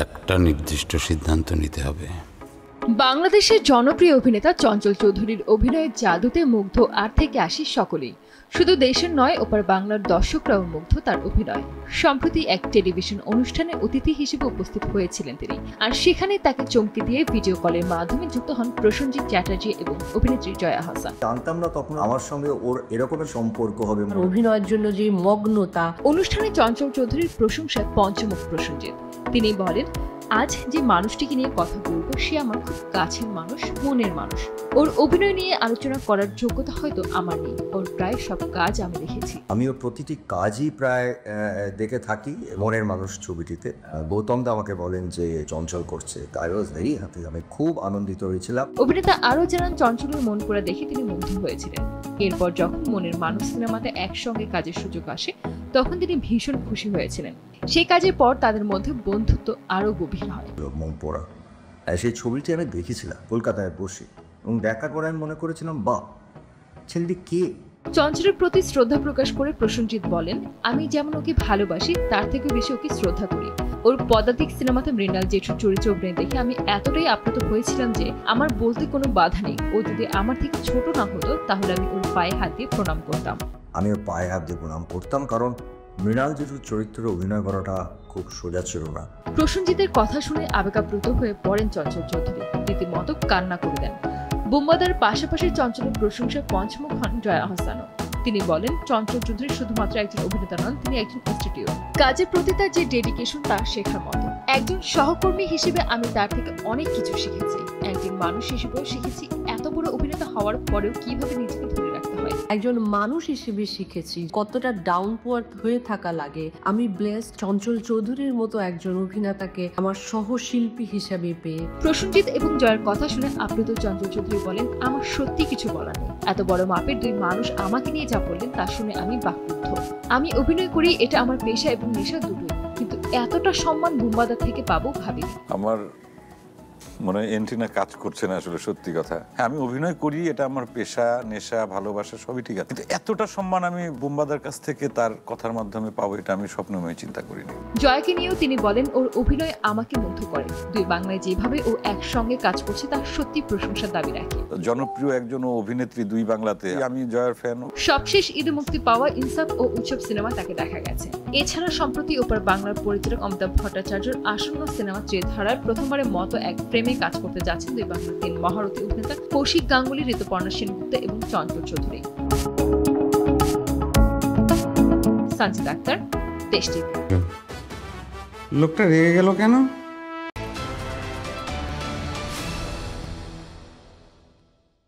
একটা নির্দিষ্ট সিদ্ধান্ত নিতে হবে। বাংলাদেশের জনপ্রিয় অভিনেতা চঞ্চল চৌধুরীর অভিনয়ের জাদুতে মুগ্ধ আর থেকে আসি সকলেই। শুধু দেশের নয়, ওপার বাংলার দর্শকরাও মুগ্ধ তার অভিনয়। সম্প্রতি এক টেলিভিশন অনুষ্ঠানে অতিথি হিসেবে উপস্থিত হয়েছিলেন তিনি, আর সেখানে তাকে চমকে দিয়ে ভিডিও কলের মাধ্যমে যুক্ত হন প্রসেনজিৎ চ্যাটার্জি এবং অভিনেত্রী জয়া আহসান। জানতাম না তখন আমার সঙ্গে ওর এরকমের সম্পর্ক হবে। অভিনয়ের জন্য যে মগ্নতা। অনুষ্ঠানে চঞ্চল চৌধুরীর প্রশংসায় পঞ্চমুখ প্রসেনজিৎ। তিনি বলেন, আজ যে মানুষটিকে নিয়ে কথা বলবো সে আমার খুব কাছের মানুষ, মনের মানুষ। ওর অভিনয় নিয়ে আলোচনা করার যোগ্যতা হয়তো আমার নেই। ওর প্রায় সব কাজ আমি দেখেছি। আমি ওর প্রতিটি কাজই প্রায় দেখে থাকি। মনের মানুষ ছবিটিতে গৌতম দা আমাকে বলেন যে চঞ্চল করছে, আই ওয়াজ ভেরি হ্যাপি। আমি খুব আনন্দিত হয়েছিলাম। অভিনেতা আরও জানান, চঞ্চলের মন পড়া দেখে তিনি মুগ্ধ হয়েছিলেন। এরপর যখন মনের মানুষ সিনেমাতে একসঙ্গে কাজের সুযোগ আসে তখন তিনি ভীষণ খুশি হয়েছিলেন। সেই কাজের পর তাদের মধ্যে বন্ধুত্ব আরো গভীর হয়। মন পড়া সেই ছবিটি আমি দেখেছিলাম কলকাতায় বসে, এবং দেখা করে আমি মনে করেছিলাম বাহ, ছেলেটি কে। চঞ্চলের প্রতি শ্রদ্ধা প্রকাশ করে প্রসেনজিৎ বলেন, আমি যেমন ওকে ভালোবাসি তার থেকে বেশি ওকে শ্রদ্ধা করি। ওর পদাতিক সিনেমাতে মৃণাল জেঠুর চরিত্রে অভিনয় দেখে আমি এতটাই আপ্লুত হয়েছিলাম যে আমার বলতে কোনো বাধা নেই। ও যদি আমার থেকে ছোট না হতো তাহলে আমি ওর পায়ে হাত দিয়ে প্রণাম করতাম। আমি ওর পায়ে হাত দিয়ে প্রণাম করতাম, কারণ মৃণাল জেঠুর চরিত্রে অভিনয় করাটা খুব সোজা ছিল না। প্রসেনজিতের কথা শুনে আবেগাপ্লুত হয়ে পড়েন চঞ্চল চৌধুরী, রীতিমতো কান্না করে দেন। বুম্বাদার পাশাপাশি চঞ্চলের প্রশংসায় পঞ্চমুখ হন জয়া আহসানও। তিনি বলেন, চঞ্চল চৌধুরী শুধুমাত্র একজন অভিনেতা নন, তিনি একজন ইনস্টিটিউট। কাজের প্রতি তার যে ডেডিকেশন তা শেখার মতো। একজন সহকর্মী হিসেবে আমি তার থেকে অনেক কিছু শিখেছি। একজন মানুষ হিসেবেও শিখেছি এত বড় অভিনেতা হওয়ার পরেও কিভাবে নিজেকে ধরে রাখতে হয়। একজন মানুষ হিসেবে শিখেছি কতটা ডাউন টু আর্থ হয়ে থাকা লাগে। আমি ব্লেসড চঞ্চল চৌধুরীর মতো একজন অভিনেতাকে আমার সহশিল্পী হিসেবে পেয়ে। প্রসেনজিৎ এবং জয়ের কথা শুনে আপ্লুত চঞ্চল চৌধুরী বলেন, আমার সত্যি কিছু বলার নেই। এত বড় মাপের দুই মানুষ আমাকে নিয়ে যা বললেন তা শুনে আমি বাকরুদ্ধ। আমি অভিনয় করি, এটা আমার পেশা এবং নেশা দুটোই, কিন্তু এতটা সম্মান বুম্বাদার থেকে পাবো ভাবিনি। আমার মনে হয় এন্টিনা কাজ করছে না আসলে, সত্যি কথা। হ্যাঁ, আমি অভিনয় করি, এটা আমার পেশা, নেশা, ভালোবাসা সবই ঠিক আছে, কিন্তু এতটা সম্মান আমি বুম্বাদার কাছ থেকে তার কথার মাধ্যমে পাবো এটা আমি স্বপ্নময় চিন্তা করিনি। জয়কে নিয়েও তিনি বলেন, ওর অভিনয় আমাকে মুগ্ধ করে। দুই বাংলায় যেভাবে ও একসঙ্গে কাজ করছে তা সত্যি প্রশংসার দাবি রাখে। জনপ্রিয় একজন অভিনেত্রী দুই বাংলাতে, আমি জয়ের ফ্যান। সবশেষ ঈদে মুক্তি পাওয়া ইনসাফ ও উৎসব সিনেমা তাকে দেখা গেছে। এছাড়া সম্প্রতি ওপার বাংলার পরিচালক অমিতাভ ভট্টাচার্যের আসন্ন সিনেমা ত্রিধারায় প্রথমবারের মতো এক প্রেমে কাজ করতে যাচ্ছেন দুই বাংলার তিন মহারথী অভিনেতা কৌশিক গাঙ্গুলি, ঋতুপর্ণা সেনগুপ্ত এবং চঞ্চল চৌধুরী। লোকটা রেগে গেল কেন?